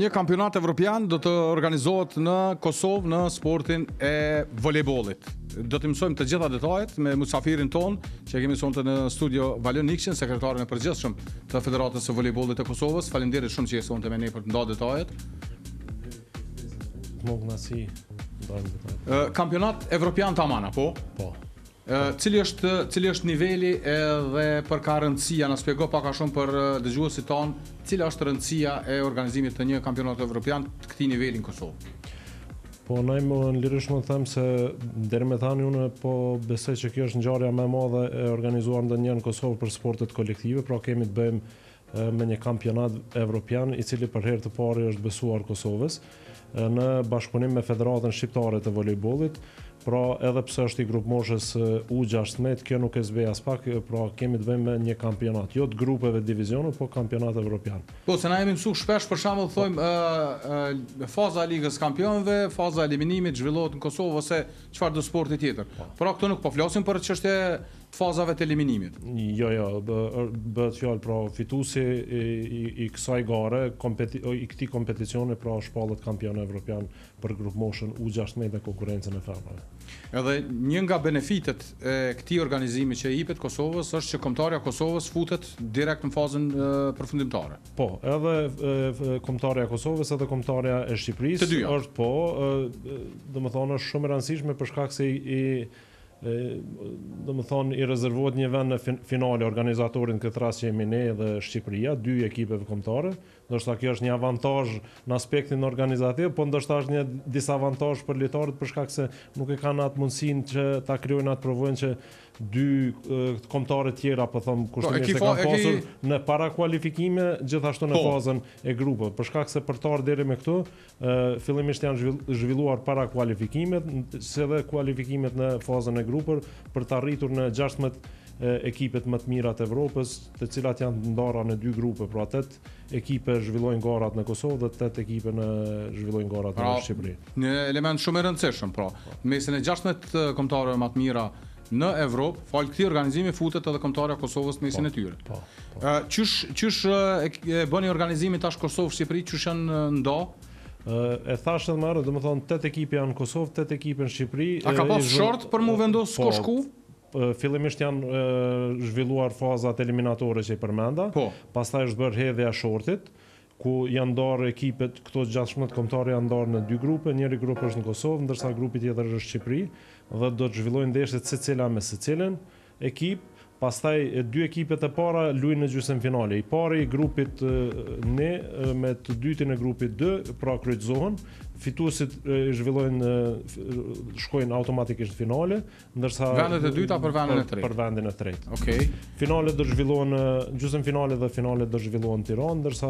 një kampionat evropian do të organizohet në Kosovë në sportin e volejbollit. Do të mësojmë të gjitha detajet me musafirin ton, që kemi sonte në studio Valion Nikçin, sekretarin e përgjithshëm të Federatës së Volejbollit të Kosovës. Faleminderit shumë që je sonte me ne për të ndarë detajet. Kampionat evropian tamam, po? Po. Cili është niveli edhe për ka rëndësia, na shpjego pak a shumë për dëgjuesit tonë, cila është rëndësia e organizimit të një kampionat evropian të këtij niveli në Kosovë? Po, ne më lirisht më them se deri me tani unë po besoj që kjo është ngjarja më e madhe e organizuar ndonjëherë në Kosovë për sportet kolektive, pra kemi të bëjmë me një kampionat evropian i cili për herë të parë është besuar Kosovës në bashkëpunim me Federatën Shqiptare të Volejbollit. Pra edhe pse është i grup moshës U16, kjo nuk e zbej as pak, pra kemi të bëjmë me një kampionat, jo të grupeve divizione, po kampionat evropian. Po, se na jemi mësuar shpesh, për shembull, thojmë faza e Ligës Kampionëve, faza e eliminimit zhvillohet në Kosovë ose çfarë do sporti tjetër. Pra këtu nuk po flasim për çështje të fazave të eliminimit. Jo, bëhet fjalë pra fituesi i kësaj gare, i këtij kompeticioni, pra shpallet kampion evropian për grup moshën U16 dhe konkurrencën e femrave. Edhe një nga benefitet e këtij organizimi që i jepet Kosovës është që kombëtarja e Kosovës futet direkt në fazën përfundimtare. Po, edhe kombëtarja e Kosovës edhe kombëtarja e Shqipërisë është po, domethënë është shumë e rëndësishme për shkak se i rezervohet një vend në finale organizatorin këtë rast që jemi ne dhe Shqipëria, dy ekipeve kombëtare. Ndoshta kjo është një avantazh në aspektin organizativ, po ndoshta është një disavantazh për lojtarët për shkak se nuk e kanë atë mundësinë që ta krijojnë atë provojën që dy kombëtare tjera, po them kushtimisht e kanë pasur në para kualifikime, gjithashtu në fazën e grupeve. Për shkak se për të ardhur deri me këtu, fillimisht janë zhvilluar para kualifikimet, se dhe kualifikimet në fazën e grupeve për të arritur në 16 ekipet më të mira të Evropës, të cilat janë ndara në dy grupe, pra 8 ekipe zhvillojnë garat në Kosovë dhe 8 ekipe zhvillojnë garat në Shqipëri. Një element shumë i rëndësishëm, pra. Në mesin e 16 kombëtarëve më të mira në Evropë, fal këtij organizimi futet edhe kombëtarja e Kosovës në mesin e tyre. Qysh e bëni organizimin tash Kosovë-Shqipëri, qysh janë nda? E thash edhe më herët, domethënë 8 ekipe janë në Kosovë, 8 ekipe në Shqipëri. A ka pas short për mu vendos shku? Fillimisht janë zhvilluar fazat eliminatore që i përmenda, pastaj është bërë hedhja e shortit, ku janë ndarë ekipet, këto 16 kombëtarë janë ndarë në dy grupe, njëri grup është në Kosovë, ndërsa grupi tjetër është Shqipëri, dhe do të zhvillojnë ndeshjet secila me secilën ekip. Pastaj dy ekipet e para luajnë në gjysmëfinale. I pari i grupit ne me të dytin e grupit 2, pra kryqëzohen. Fituesit shkojnë automatikisht në finale, ndërsa vendet e dyta për vendin e tretë. Për vendin e tretë. Okej. Finalet do zhvillohen gjysmëfinale dhe finalet do zhvillohen në Tiranë, ndërsa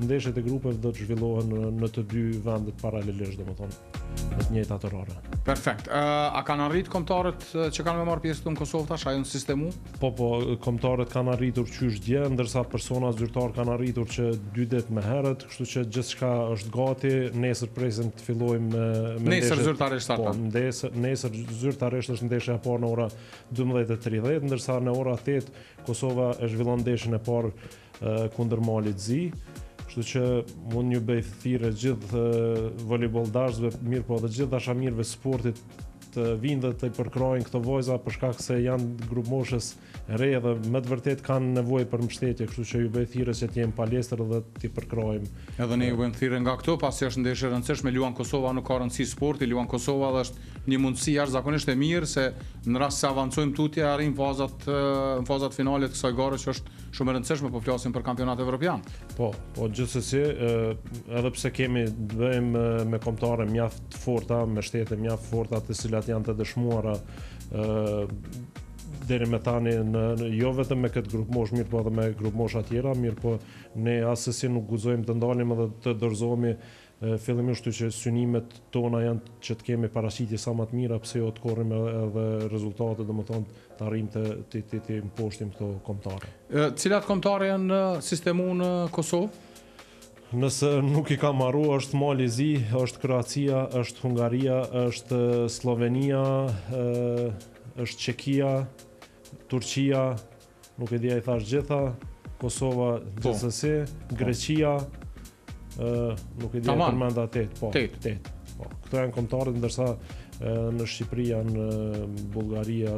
ndeshjet e grupeve do të zhvillohen në të dy vendet paralelisht, domethënë në të njëjtat orare. Perfekt. A kanë arritur kombëtarët që kanë marrë pjesë këtu në Kosovë tash, a janë sistemu? Po, kombëtarët kanë arritur qysh dje, ndërsa persona zyrtar kanë arritur që 2 ditë më herët, kështu që gjithçka është gati. Nesër presim të fillojmë me nesër zyrtarisht ata. Po, nesër zyrtarisht është ndeshja e parë në ora 12:30, ndërsa në ora 8 Kosova e zhvillon ndeshjen e parë kundër Malit Zi. Kështu që mund një bëj thirrje gjithë volejbolldarësve, mirë po edhe gjithë dashamirëve sportit të vinë dhe të përkrojnë këto vojza për shkak se janë grup moshës re dhe me të vërtet kanë nevojë për mbështetje, kështu që ju bëj thirrje që të jemi palestër dhe të përkrojmë. Edhe ne ju bëjmë thirrje nga këtu, pasi është ndeshje e rëndësishme, luan Kosova, nuk ka rëndësi sporti, luan Kosova dhe është një mundësi jashtëzakonisht e mirë se në rast se avancojmë tutje arrim në fazat finale të kësaj gare që është shumë e rëndësishme, po flasim për kampionat evropian. Po gjithsesi, edhe pse kemi të bëjmë me kombëtare mjaft të forta, me shtete mjaft forta të cilat janë të dëshmuara deri me tani jo vetëm me këtë grup mosh, mirë po edhe me grup mosha tjera, mirë po ne asesi nuk guxojmë të ndalim edhe të dorëzohemi fillimisht që synimet tona janë që të kemi paraqitje sa më të mira, pse jo të korrim edhe rezultate, domethënë të arrijmë të imposhtim këto kombëtare. Cilat kombëtare janë në sistemu në Kosovë? Nëse nuk i ka marru, është Mali Zi, është Kroacia, është Hungaria, është Slovenia, është Çekia, Turqia, nuk e di ai thash gjitha, Kosova gjithsesi, Greqia, nuk e di Tamam. përmenda 8, po. 8. Po. Këto janë kombëtarët, ndërsa në Shqipëri janë Bullgaria,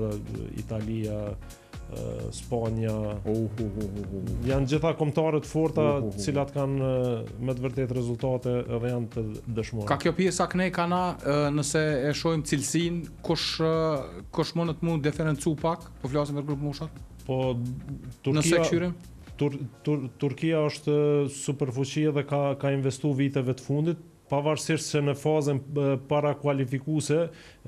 Italia, Spanja. Janë gjitha kombëtarët forta, cilat kanë me të vërtet rezultate edhe janë të dëshmuar. Ka kjo pjesa kënej ka na, nëse e shohim cilësinë, kush mund të mund diferencu pak, po flasim për grup moshat? Po Nëse Turqia këshyrim? Turqia është superfuqi dhe ka investu viteve të fundit, pavarësisht se në fazën para kualifikuese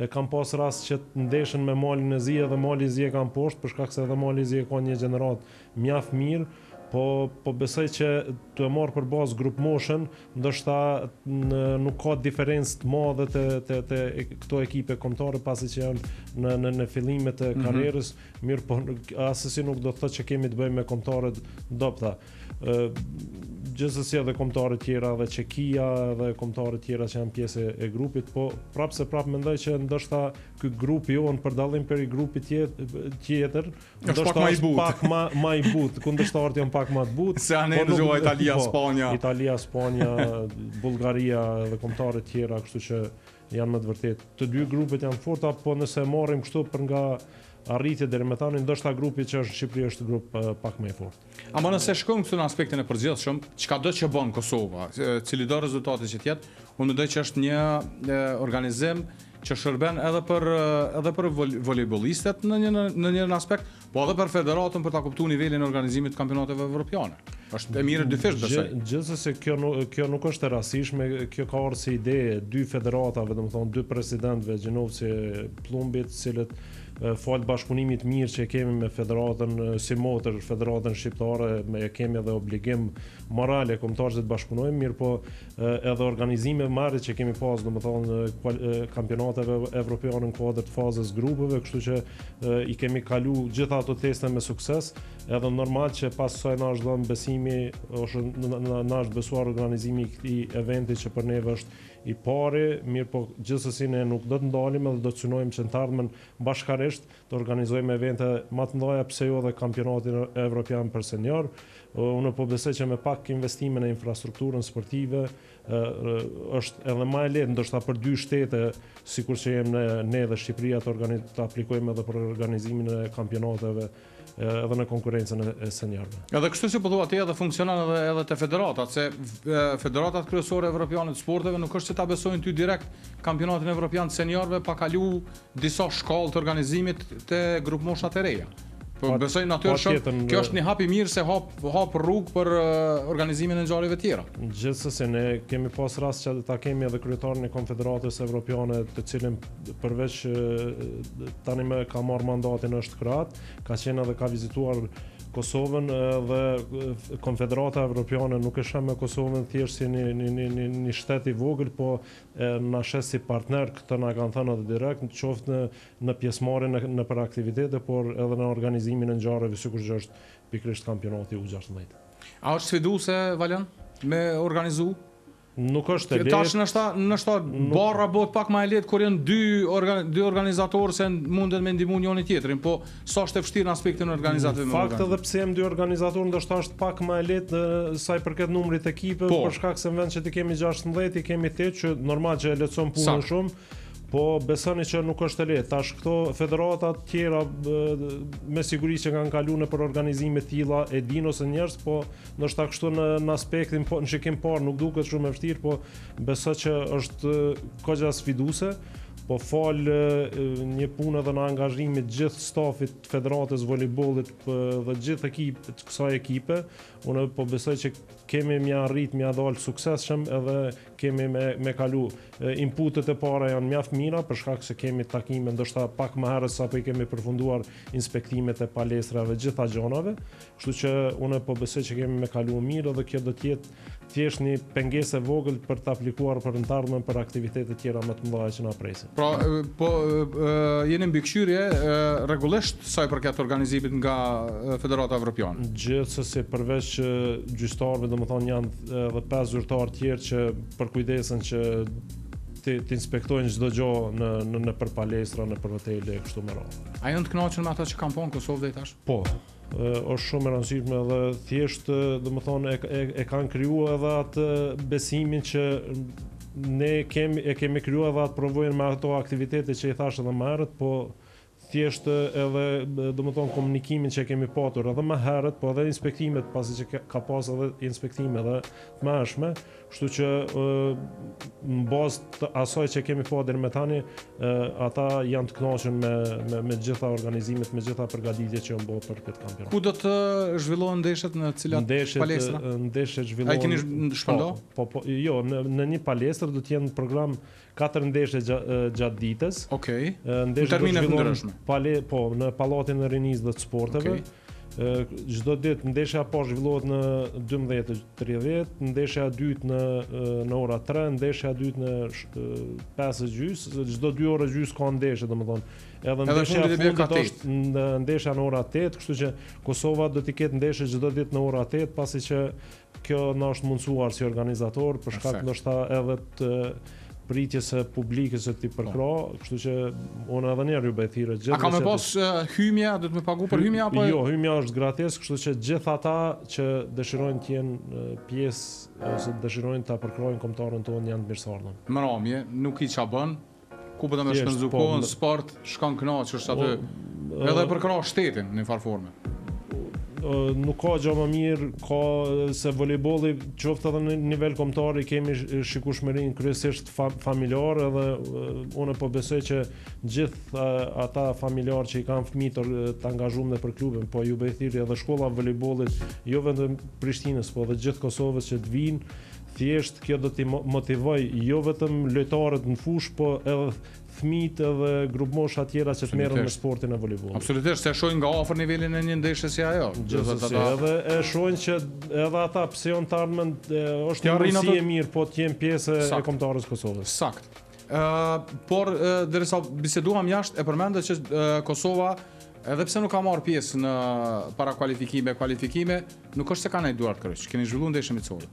kam pas rast që të ndeshen me Malin e Zi dhe Mali i Zi kanë poshtë, për shkak se edhe Mali i Zi ka një gjenerat mjaft mirë, po besoj që të e marrë për bazë grup moshën, ndoshta nuk ka diferencë të madhe të këto ekipe kombëtare pasi që janë në fillimet e karrierës, mirë po asesi nuk do të thotë që kemi të bëjmë me kombëtarët dobta. Gjithsesi edhe kombëtarët tjera dhe Çekia dhe kombëtarët tjera që janë pjesë e grupit, po prapë mendoj që ndoshta ky grupi jonë për dallim për grupit tjetër, ndoshta është pak më i butë, kundërshtarët janë pak më të butë. Se anë ndëgjoha Italia, Spanja. Italia, Spanja, Bullgaria dhe kombëtarët tjera, kështu që janë më të vërtet. Të dy grupet janë forta, po nëse marrim kështu për nga arritje deri më tani, ndoshta grupi që është në Shqipëri është grup pak më i fortë. Ama nëse shkojmë këtu në aspektin e përgjithshëm, çka do që bën Kosova, cili do rezultati që tjetë, unë mendoj që është një organizim që shërben edhe për volejbolistët në një aspekt, po edhe për federatën për ta kuptuar nivelin e organizimit të kampionateve evropiane. Është e mirë dyfish besoj. Gjithsesi kjo nuk është e rastishme, kjo ka ardhur si ide dy federatave, domethënë dy presidentëve Gjinovci Plumbit, cilët fal bashkëpunimit mirë që kemi me federatën si motër, federatën shqiptare, me kemi edhe obligim moral e kombëtarëve të bashkëpunojmë, mirë po edhe organizime marrë që kemi pas, domethënë kampionateve evropiane në kuadër të fazës grupeve, kështu që i kemi kalu gjitha ato teste me sukses, edhe normal që pas kësaj na është dhënë besimi, na është besuar organizimi i këtij eventi që për neve është i pari, mirë po gjithsesi ne nuk do të ndalim edhe do të synojmë që në të ardhmen bashkarisht të organizojmë evente më të mëdha pse jo edhe kampionatin evropian për senior. Unë po besoj që me pak investime në infrastrukturën sportive është edhe më e lehtë ndoshta për dy shtete, sikur që jemi ne dhe Shqipëria të aplikojmë edhe për organizimin e kampionateve edhe në konkurrencën e seniorëve. Edhe kështu si po thua ti, edhe funksionon edhe te federatat, se federatat kryesore evropiane të sporteve nuk është që ta besojnë ty direkt kampionatin evropian të seniorëve pa kalu disa shkallë të organizimit te grup moshat e reja. Po besoj natyrisht kjo është një hap i mirë se hap rrugë për organizimin e ngjarjeve tjera. Gjithsesi ne kemi pas rast që ta kemi edhe kryetarin e Konfederatës Evropiane, të cilin përveç tani më ka marrë mandatin është kroat, ka qenë edhe ka vizituar Kosovën dhe Konfederata Evropiane nuk e sheh me Kosovën thjesht si një shtet i vogël, po na shes si partner, këtë na kanë thënë edhe direkt, qoftë në pjesëmarrjen në për aktivitete, por edhe në organizimin e ngjarjeve, sikur që është pikërisht kampionati U16. A është sfiduese Valian me organizu? Nuk është e lehtë. Tash nështë barra bëhet pak më e lehtë kur janë dy organizatorë se mundet me ndihmu njëri tjetrin, po sa është e vështirë në aspektin organizativ. Në fakt edhe pse jam dy organizatorë, ndoshta është pak më e lehtë sa i përket numrit ekipeve, për shkak se në vend që ti kemi 16, i kemi 8, që normal që e lehtëson punën shumë. Po besoni që nuk është e lehtë. Tash këto federata të tjera me siguri që kanë kaluar në për organizime të tilla e din ose njerëz, po ndoshta kështu në aspektin në shikim parë nuk duket shumë e vështirë, po besoj që është goxha sfiduese. Po fal një punë edhe në angazhimit gjithë stafit të Federatës Volejbollit dhe gjithë ekipit të kësaj ekipe, unë po besoj që kemi mja arrit, mja dalë suksesshëm edhe kemi me kalu. Inputet e para janë mjaft mira për shkak se kemi takime ndoshta pak më herët sa po i kemi përfunduar inspektimet e palestrave gjitha gjonave, kështu që unë po besoj që kemi me kalu mirë dhe kjo do të jetë thjesht një pengesë e vogël për të aplikuar për në të ardhmen për aktivitete tjera më të mëdha që na presin. Pra, jeni mbikëqyrje rregullisht sa i përket organizimit nga Federata Evropiane. Gjithsesi përveç gjyqtarëve, domethënë janë edhe 5 zyrtarë tjerë që përkujdesen që të inspektojnë çdo gjë në për palestra, në për hotele, kështu me radhë. A janë të kënaqur me ata që kanë punë në Kosovë deri tash? Po. është shumë e rëndësishme dhe thjesht domethënë e kanë krijuar edhe atë besimin që ne kemi krijuar edhe atë provojën me ato aktivitete që i thash edhe më herët, po thjesht edhe domethënë komunikimin që kemi patur edhe më herët, po edhe inspektimet, pasi që ka pas edhe inspektime edhe të mëhershme, kështu që në bazë të asaj që kemi pa deri më tani, ata janë të kënaqur me gjitha organizimet, me gjitha përgatitjet që janë bërë për këtë kampionat. Ku do të zhvillohen ndeshjet, në cilat palestra? Ndeshjet zhvillohen. A i keni shpërndo? Jo, në një palestër do të jenë program 4 ndeshje gjatë ditës. Okej. Në termine të ndryshme. Në Pallatin e Rinisë dhe të Sporteve. Çdo ditë ndeshja e parë zhvillohet në 12:30, ndeshja e dytë në ora 3, ndeshja e dytë në 5:30, çdo 2 orë gjys ka ndeshje, domethënë. Edhe ndeshja e fundit është në ndeshja në ora 8, kështu që Kosova do të ketë ndeshje çdo ditë në ora 8, pasi që kjo na është mundsuar si organizator për shkak ndoshta edhe të pritjes së publikës që ti përkra, kështu që unë edhe njerë ju bëj thirrje gjithë. A ka me pas hymja, do të më pagu për hymja apo? Jo, hymja është gratis, kështu që gjithë ata që dëshirojnë të jenë pjesë ose dëshirojnë ta përkrojnë kombëtarën tonë janë të mirëseardhur. Mramje, nuk i ça bën. Ku po të më shpenzu kohën, sport, shkon kënaqësh aty. Edhe përkra shtetin në farë forme. Nuk ka gjë më mirë, ka se volejbolli qoftë edhe në nivel kombëtar i kemi shikueshmërinë kryesisht familjare dhe unë po besoj që gjithë ata familjarë që i kanë fëmijë të angazhuar për klubin, po ju bëj thirrje edhe shkolla volejbollit, jo vetëm Prishtinës, po edhe gjithë Kosovës që të vinë. Thjesht kjo do t'i motivoj jo vetëm lojtarët në fushë, po edhe fëmijët edhe grupmosha tjera që të merren me sportin e voleybollit. Absolutisht, se shohin nga afër nivelin e një ndeshje si ajo. Gjithsesi, edhe e shohin që edhe ata pse janë të ardhmen është një mundësi e mirë, po të jenë pjesë e kombëtarës Kosovës. Sakt. Por derisa biseduam jashtë, e përmendë që Kosova, edhe pse nuk ka marrë pjesë në para kualifikime, nuk është se ka ndaj duart kryq. Keni zhvilluar ndeshje miqësore.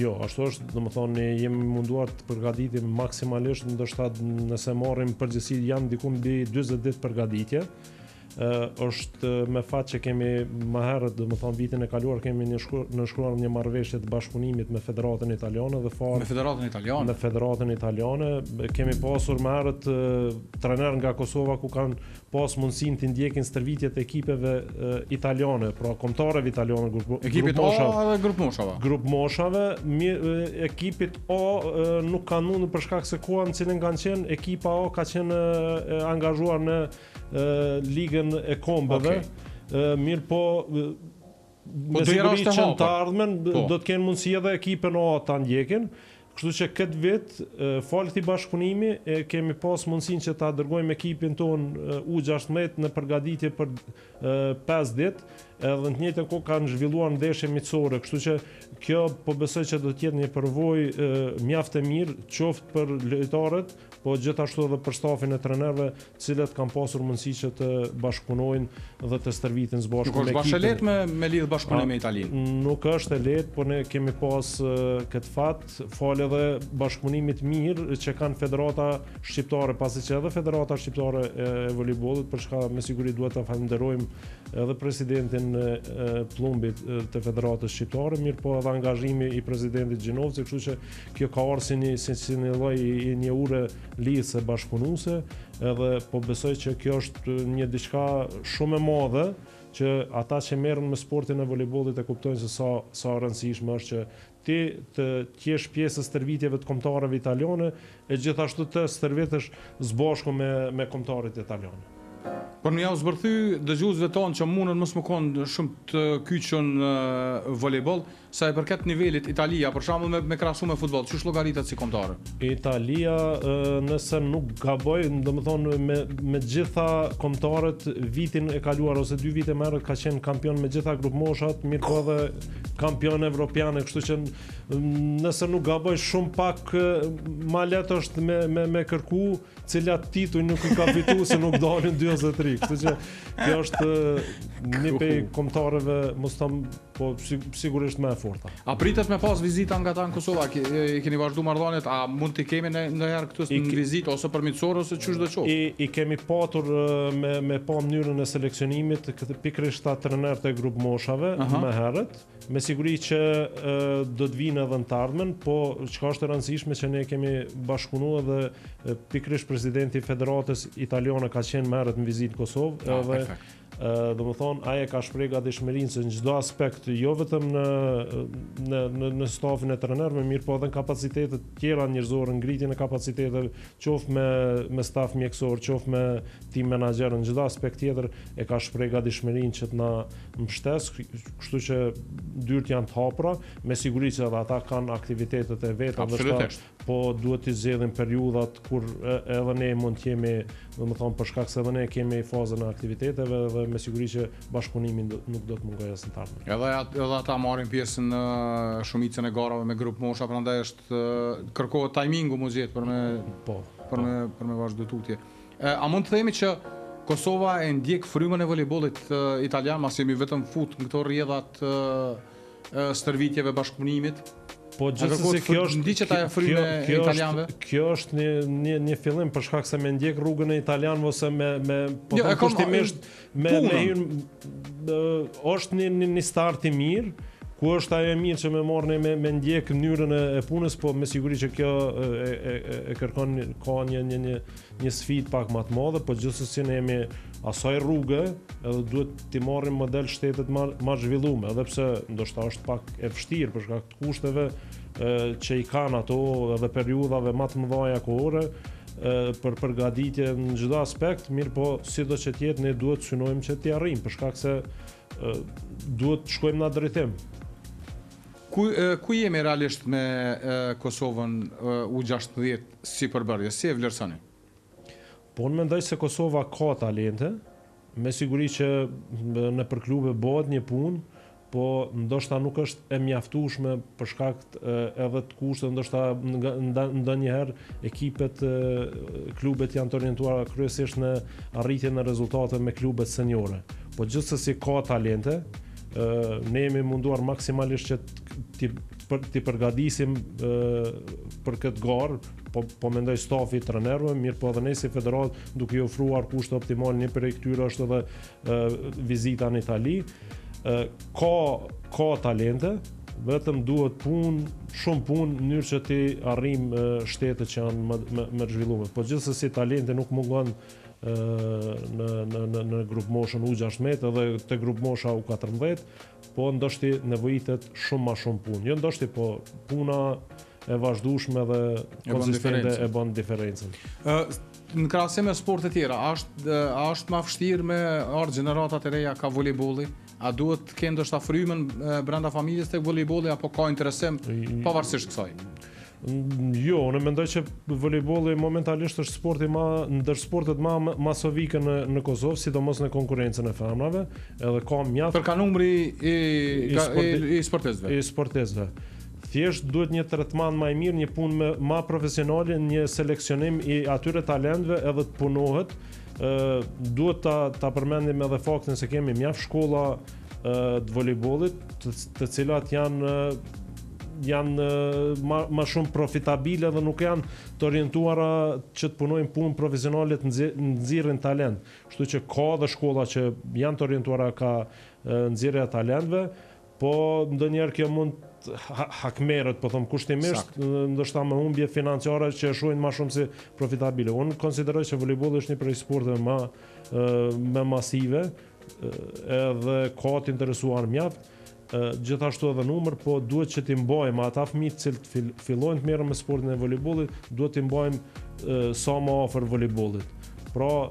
Jo, ashtu është, domethënë ne jemi munduar të përgatitim maksimalisht, ndoshta nëse marrim përgjithësi janë diku mbi 40 ditë përgatitje. Është me fat që kemi më herët, domethënë vitin e kaluar kemi nënshkruar një marrëveshje të bashkëpunimit me Federatën Italiane dhe Me Federatën Italiane. Me Federatën Italiane kemi pasur më herët trener nga Kosova ku kanë pas mundësinë të ndjekin stërvitjet e ekipeve italiane, pra kombëtarëve italianë, ekipit A dhe grup moshave. Grup moshave, ekipit A nuk kanë mundur për shkak se koha në cilën kanë qenë, ekipa A ka qenë angazhuar në ligën e kombëve. Mirë po me siguri që në të ardhmen do të kenë mundësi edhe ekipën A ta ndjekin. Kështu që këtë vit, falë këtij bashkëpunimi, kemi pas mundësinë që ta dërgojmë ekipin ton U16 në përgatitje për 5 ditë, edhe në të njëjtën kohë kanë zhvilluar ndeshje miqësore, kështu që kjo po besoj që do të jetë një përvojë mjaft e mirë, qoftë për lojtarët, po gjithashtu edhe për stafin e trenerëve, të cilët kanë pasur mundësi që të bashkëpunojnë dhe të stërvitin së bashku me ekipin. Nuk është lehtë me lidh bashkëpunim me Italinë. Nuk është e lehtë, por ne kemi pas këtë fat, falë edhe bashkëpunimit mirë që kanë federata shqiptare, pasi që edhe federata shqiptare e voleybollit, për çka me siguri duhet ta falenderojmë edhe presidentin Plumbit të Federatës Shqiptare, mirë po edhe angazhimi i presidentit Gjinovci, kështu që kjo ka ardhur si një lloj një ure lidhse bashkëpunuese, edhe po besoj që kjo është një diçka shumë e madhe që ata që merren me sportin e voleybollit e kuptojnë se sa rëndësishme është që ti të jesh pjesë e stërvitjeve të kombëtarëve italiane e gjithashtu të stërvitesh së bashku me kombëtarët italianë. Por më javë zbërthy dëgjuesve tonë që mundën mos më konë shumë të kyçën volejboll, sa i përket nivelit Italia, për shembull me krahasu me futboll, çu llogaritet si kombëtare? Italia, nëse nuk gaboj, domethënë me gjitha kombëtarët vitin e kaluar ose 2 vite më herët ka qenë kampion me gjitha grup moshat, mirë po edhe kampion evropian, kështu që nëse nuk gaboj shumë pak ma lehtë është me kërku cilat tituj nuk i ka fitu se nuk dalin 2 ose 3. Kështu që kjo është një prej kombëtarëve, mos them po sigurisht më e forta. A pritet me pas vizita nga ta në Kosovë? Keni vazhdu marrëdhëniet? A mund t'i kemi ndonjëherë këtu në vizitë ose përmitësor ose çysh do qoftë? I kemi patur me pa mënyrën e seleksionimit pikërisht ta trenerët e grup moshave më herët. Me siguri që do të vinë edhe në të ardhmen, po çka është e rëndësishme që ne kemi bashkëpunuar dhe pikërisht presidenti i Federatës Italiane ka qenë më herët në vizitë në Kosovë edhe do më thonë, aje ka shprej gatishmërinë se në çdo aspekt, jo vetëm në stafin e trenerëve, mirë po edhe në kapacitetet tjera njerëzore, ngritjen e kapaciteteve, qoftë me staf mjekësor, qoftë me team menaxher, në çdo aspekt tjetër e ka shprej gatishmërinë që të na mbështes, kështu që dyert janë të hapura, me siguri që edhe ata kanë aktivitetet e veta, po duhet të zgjedhin periudhat kur edhe ne mund të jemi, do të thonë për shkak se edhe ne kemi fazën e aktiviteteve dhe me siguri që bashkëpunimi nuk do të mungojë as në të ardhmen. Edhe ata marrin pjesë në shumicën e garave me grup mosha, prandaj është kërkohet timingu mu gjetë për me vazhdu tutje. A mund të themi që Kosova e ndjek frymën e voleybollit italian, mas jemi vetëm fut në këto rrjedhat stërvitjeve bashkëpunimit? Po gjithsesi kjo është një fillim për shkak se me ndjek rrugën e italianëve ose po kushtimisht me është një start i mirë, ku është ajo e mirë që me marrni me ndjek mënyrën e punës, po me siguri që kjo e kërkon ka një sfidë pak më të madhe, po gjithsesi ne jemi asaj rrugë, edhe duhet t'i marrim model shtetet më zhvilluar, edhe pse ndoshta është pak e vështirë për shkak të kushteve që i kanë ato edhe periudhave më të mëdha kohore për përgatitje në çdo aspekt, mirë po sido që të jetë ne duhet synojmë që t'i arrijmë për shkak se duhet të shkojmë në atë drejtim. Ku jemi realisht me Kosovën U16 si përbërje, si e vlerësoni? Po unë mendoj se Kosova ka talente, me siguri që në për klube bëhet një punë, po ndoshta nuk është e mjaftueshme për shkak edhe të kushte, ndoshta ndonjëherë ekipet, klubet janë të orientuara kryesisht në arritjen e rezultateve me klubet seniore. Po gjithsesi ka talente, ne jemi munduar maksimalisht që t'i përgatisim për këtë garë, po mendoj stafi i trenerëve, mirë po edhe ne si federat duke i ofruar kushte optimale, një prej këtyre është edhe vizita në Itali. Ka talente, vetëm duhet shumë punë në mënyrë që ti arrim shtetet që janë më zhvilluar. Po gjithsesi talente nuk mungon në grup moshën U16 edhe te grup mosha U14, po ndoshti nevojitet shumë më shumë punë. Jo ndoshti, po puna e vazhdueshme dhe konsistente e bën diferencën. Në krahasim me sporte tjera, a është më vështirë me ardhur gjeneratat e reja ka voleybolli? A duhet të kenë ndoshta frymën brenda familjes tek voleybolli apo ka interesim pavarësisht kësaj? Jo, unë mendoj që voleybolli momentalisht është sporti ndër sportet më masovike në Kosovë, sidomos në konkurrencën e femrave, edhe ka mjaft për numri i sportistëve. I sportistëve. Thjesht duhet një tretman më i mirë, një punë më profesionale, një seleksionim i atyre talentëve edhe të punohet. Duhet ta përmendim edhe faktin se kemi mjaft shkolla të voleybollit, të cilat janë më shumë profitabile dhe nuk janë të orientuara që të punojnë punë profesionale të nxirrin talent. Kështu që ka dhe shkolla që janë të orientuara ka nxirrja e talentëve, po ndonjëherë kjo mund hakmerët, po them kushtimisht, ndoshta me humbje financiare që e shohin më shumë si profitabile. Unë konsideroj që voleybolli është një prej sporteve më masive, edhe ka të interesuar mjaft. Gjithashtu edhe numër, po duhet që t'i mbajmë ata fëmijë që fillojnë të merren me sportin e voleybollit, duhet t'i mbajmë sa më afër voleybollit. Pra,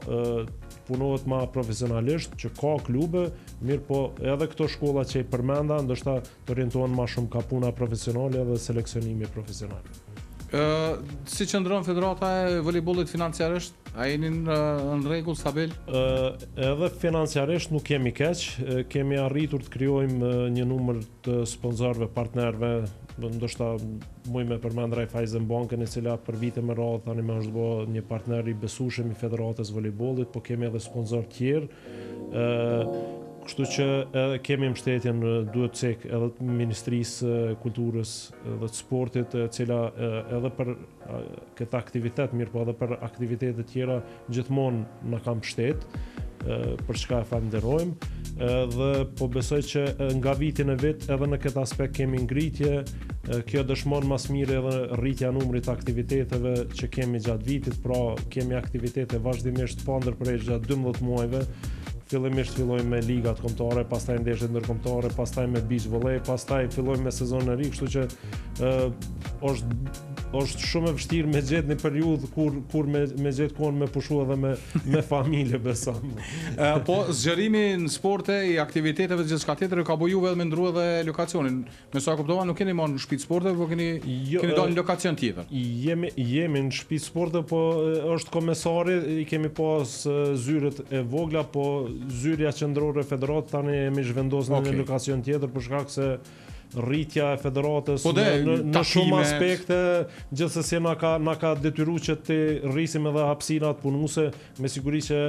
punohet më profesionalisht, që ka klube, mirë po edhe këto shkolla që i përmenda, ndoshta të orientohen më shumë ka puna profesionale dhe seleksionimi profesional. Si qëndron Federata e voleybollit financiarisht? A jeni në rregull, stabil? Edhe financiarisht nuk kemi keq, kemi arritur të krijojmë një numër të sponsorëve, partnerëve, ndoshta muj me përmend Raiffeisenbankën, e cila për vite me radhë tani më është bërë një partner i besueshëm i Federatës voleybollit, po kemi edhe sponsor tjerë. Kështu që edhe kemi mbështetjen duhet cek edhe të Ministrisë Kulturës dhe të Sportit, e cila edhe për këtë aktivitet, mirë po edhe për aktivitete tjera gjithmonë na ka mbështet, për çka e falenderojmë. Dhe po besoj që nga viti në vit edhe në këtë aspekt kemi ngritje. Kjo dëshmon mas mire edhe rritja numrit të aktiviteteve që kemi gjatë vitit, pra kemi aktivitete vazhdimisht pa ndërprerje gjatë 12 muajve. Fillimisht fillojmë me ligat kombëtare, pastaj ndeshjet ndërkombëtare, pastaj me beach volley, pastaj fillojmë me sezonin e ri, kështu që është shumë e vështirë me gjetë një periudhë kur me gjetë kohën me pushu edhe me familje besam. Po zgjerimi në sporte i aktiviteteve të gjithçka tjetër ka bëu juve edhe me ndrua edhe lokacionin. Me sa kuptova nuk keni marrë në shtëpi sporte, po keni dalë në lokacion tjetër. Jemi në shtëpi sporte, po është komesari, i kemi pas zyret e vogla, po zyrja qendrore e federatës tani jemi zhvendosur në një lokacion tjetër për shkak se rritja e federatës në shumë aspekte gjithsesi na ka detyruar që të rrisim edhe hapësirat punuse, me siguri që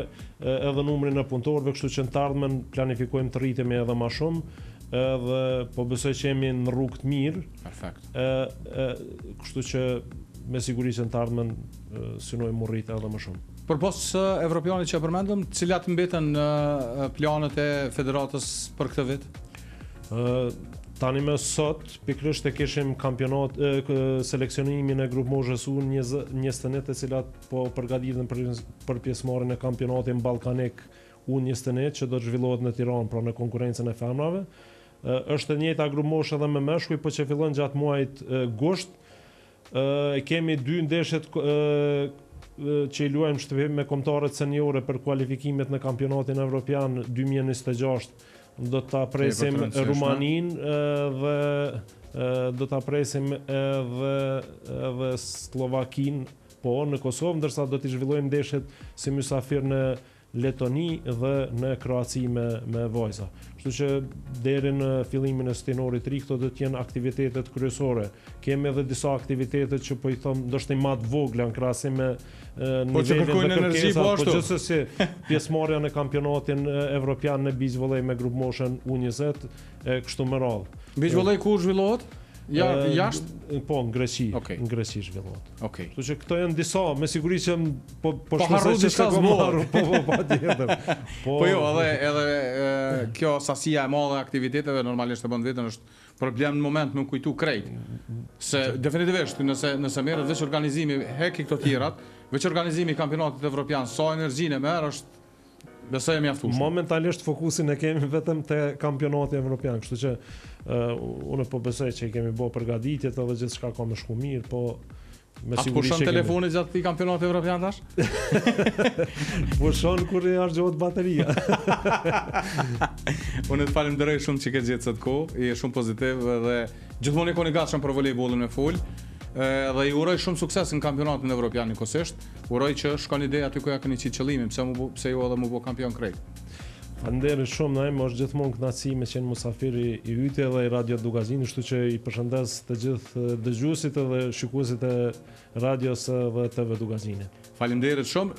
edhe numrin e punëtorëve, kështu që në të ardhmen planifikojmë të rritemi edhe më shumë. Edhe po besoj që jemi në rrugë të mirë. Perfekt. Kështu që me siguri që në të ardhmen synojmë mu rritë edhe më shumë. Përpos evropianit që e përmendëm, cilat mbeten planet e federatës për këtë vit? Tani më sot, pikërisht e kishim kampionat, seleksionimin e grup moshës U21 të cilat po përgatiten për pjesëmarrjen e kampionatit ballkanik U21 që do të zhvillohet në Tiranë, pra në konkurrencën e femrave. Është e njëjta grup moshë edhe me meshkuj, po që fillon gjatë muajit gusht. Kemi 2 ndeshjet që i luajmë shtëpi me kombëtarët seniore për kualifikimet në kampionatin evropian 2026. Do ta presim Rumaninë dhe do ta presim edhe Slovakinë, po në Kosovë, ndërsa do t'i zhvillojmë ndeshjet si mysafir në Letoni dhe në Kroaci me vajza. Kështu që deri në fillimin e stenorit ri këto do të jenë aktivitetet kryesore. Kemi edhe disa aktivitete që po i them ndoshta më të vogla në krahasim me nivelin e kërkesave, po gjithsesi pjesëmarrja në kampionatin evropian në beach volley me grup moshën U20 kështu me radhë. Beach volley ku zhvillohet? Jashtë? Po, në Greqi. Në Greqi zhvillohet. Kështu që këto janë disa, me siguri që po shpresoj që s'ka zbuluar. Po patjetër. Po jo, edhe kjo sasia e madhe e aktiviteteve normalisht e bën vetën është problem në moment me kujtu krejt. Se definitivisht nëse merret veç organizimi heki këto tjerat, veç organizimi i kampionatit evropian, sa energjinë merr është besoj e mjaftueshme. Momentalisht fokusin e kemi vetëm te kampionati evropian, kështu që unë po besoj që i kemi bërë përgatitjet edhe gjithçka ka më shku mirë, po me siguri që telefoni gjatë këtij kampionati evropian tash? Pushon kur i harxhohet bateria. Unë të falenderoj shumë që ke gjetë sot kohë, je shumë pozitiv dhe gjithmonë i gatshëm për volejbollin me fol. Dhe i uroj shumë sukses në kampionatin evropian nikosisht. Uroj që shkon ide aty ku ja keni qitë qëllimin, pse jo edhe mu bë kampion krejt. Faleminderit shumë, na është gjithmonë kënaqësi me qenë musafir i yte dhe i Radio Dugazini, kështu që i përshëndes të gjithë dëgjuesit dhe shikuesit e radios dhe TV Dugazini. Faleminderit shumë.